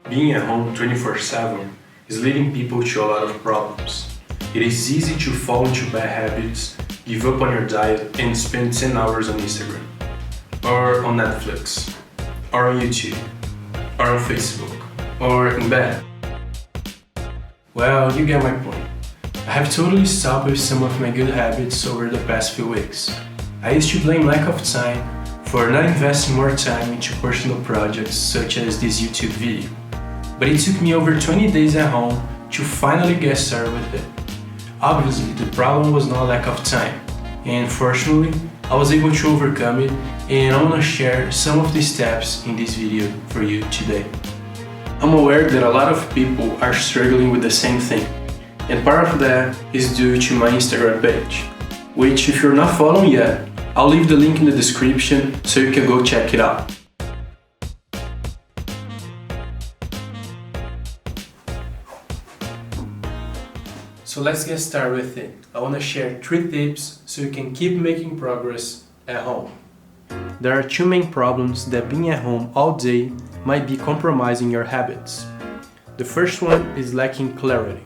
Being at home 24/7 is leading people to a lot of problems. It is easy to fall into bad habits, give up on your diet, and spend 10 hours on Instagram, or on Netflix, or on YouTube, or on Facebook, or in bed. Well, you get my point. I have totally stopped with some of my good habits over the past few weeks. I used to blame lack of time for not investing more time into personal projects such as this YouTube video. But it took me over 20 days at home to finally get started with it. Obviously, the problem was not lack of time, and fortunately, I was able to overcome it, and I want to share some of the steps in this video for you today. I'm aware that a lot of people are struggling with the same thing, and part of that is due to my Instagram page, which if you're not following yet, I'll leave the link in the description so you can go check it out. So let's get started with it. I want to share 3 tips so you can keep making progress at home. There are 2 main problems that being at home all day might be compromising your habits. The first one is lacking clarity.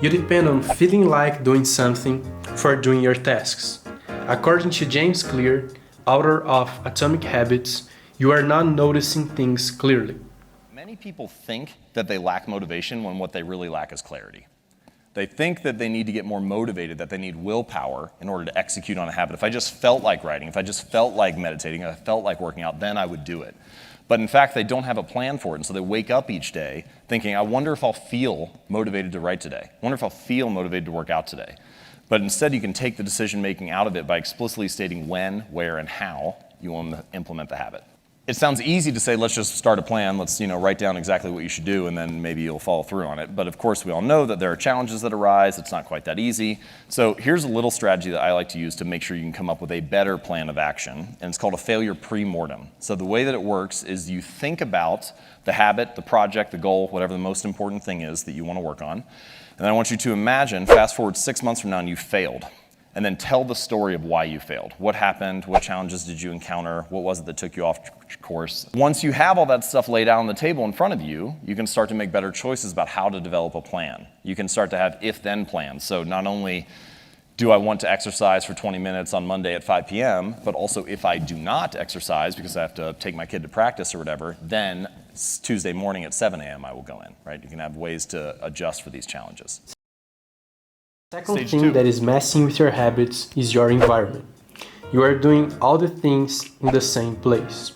You depend on feeling like doing something for doing your tasks. According to James Clear, author of Atomic Habits, you are not noticing things clearly. Many people think that they lack motivation when what they really lack is clarity. They think that they need to get more motivated, that they need willpower in order to execute on a habit. If I just felt like writing, if I just felt like meditating, if I felt like working out, then I would do it. But in fact, they don't have a plan for it, and so they wake up each day thinking, I wonder if I'll feel motivated to write today. I wonder if I'll feel motivated to work out today. But instead, you can take the decision-making out of it by explicitly stating when, where, and how you want to implement the habit. It sounds easy to say, let's just start a plan, let's write down exactly what you should do, and then maybe you'll follow through on it. But of course, we all know that there are challenges that arise. It's not quite that easy. So here's a little strategy that I like to use to make sure you can come up with a better plan of action, and it's called a failure pre-mortem. So the way that it works is you think about the habit, the project, the goal, whatever the most important thing is that you want to work on, and then I want you to imagine, fast forward 6 months from now, and you failed. And then tell the story of why you failed. What happened? What challenges did you encounter? What was it that took you off course? Once you have all that stuff laid out on the table in front of you, you can start to make better choices about how to develop a plan. You can start to have if-then plans. So not only do I want to exercise for 20 minutes on Monday at 5 p.m., but also if I do not exercise because I have to take my kid to practice or whatever, then Tuesday morning at 7 a.m. I will go in, right? You can have ways to adjust for these challenges. Second thing that is messing with your habits is your environment. You are doing all the things in the same place.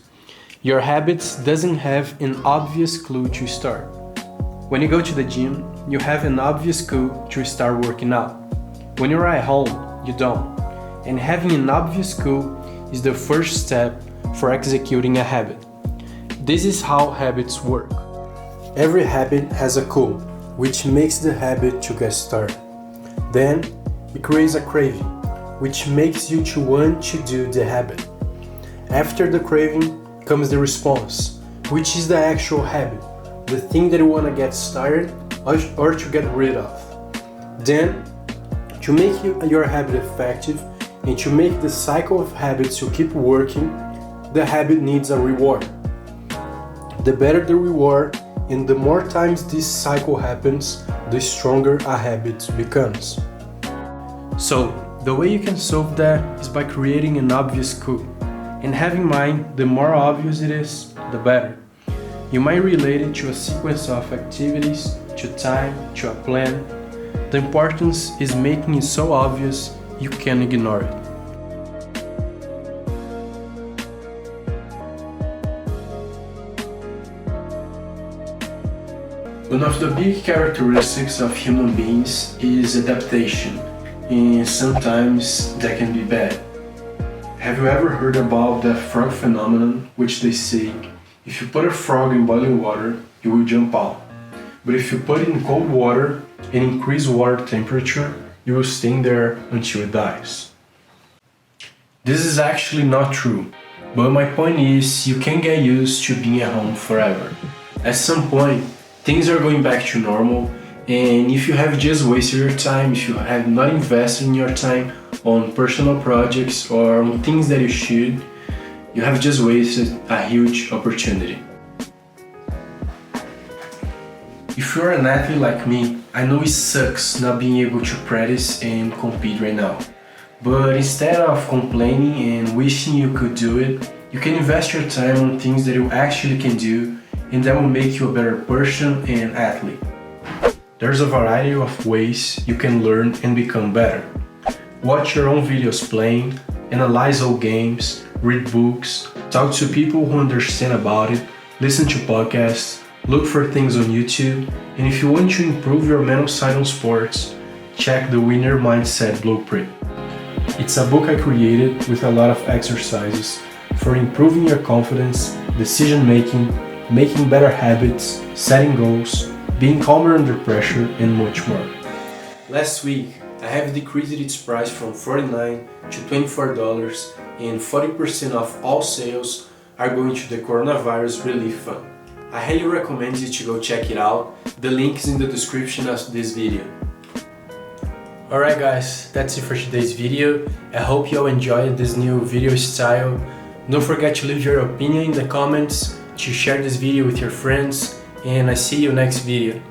Your habits doesn't have an obvious clue to start. When you go to the gym, you have an obvious clue to start working out. When you're at home, you don't. And having an obvious clue is the first step for executing a habit. This is how habits work. Every habit has a clue, which makes the habit to get started. Then, it creates a craving, which makes you to want to do the habit. After the craving comes the response, which is the actual habit, the thing that you want to get started or to get rid of. Then, to make your habit effective and to make the cycle of habits to keep working, the habit needs a reward. The better the reward and the more times this cycle happens, the stronger a habit becomes. So, the way you can solve that is by creating an obvious clue. And have in mind, the more obvious it is, the better. You might relate it to a sequence of activities, to time, to a plan. The importance is making it so obvious you can ignore it. One of the big characteristics of human beings is adaptation, and sometimes that can be bad. Have you ever heard about the frog phenomenon, which they say, if you put a frog in boiling water, it will jump out. But if you put it in cold water and increase water temperature, it will stay there until it dies. This is actually not true, but my point is you can't get used to being at home forever. At some point, things are going back to normal, and if you have just wasted your time, if you have not invested in your time on personal projects or on things that you should, you have just wasted a huge opportunity. If you're an athlete like me, I know it sucks not being able to practice and compete right now. But instead of complaining and wishing you could do it, you can invest your time on things that you actually can do and that will make you a better person and athlete. There's a variety of ways you can learn and become better. Watch your own videos playing, analyze old games, read books, talk to people who understand about it, listen to podcasts, look for things on YouTube, and if you want to improve your mental side on sports, check the Winner Mindset Blueprint. It's a book I created with a lot of exercises for improving your confidence, decision making, making better habits, setting goals, being calmer under pressure, and much more. Last week, I have decreased its price from $49 to $24, and 40% of all sales are going to the Coronavirus Relief Fund. I highly recommend you to go check it out. The link is in the description of this video. Alright guys, that's it for today's video. I hope you all enjoyed this new video style. Don't forget to leave your opinion in the comments, to share this video with your friends, and I see you next video.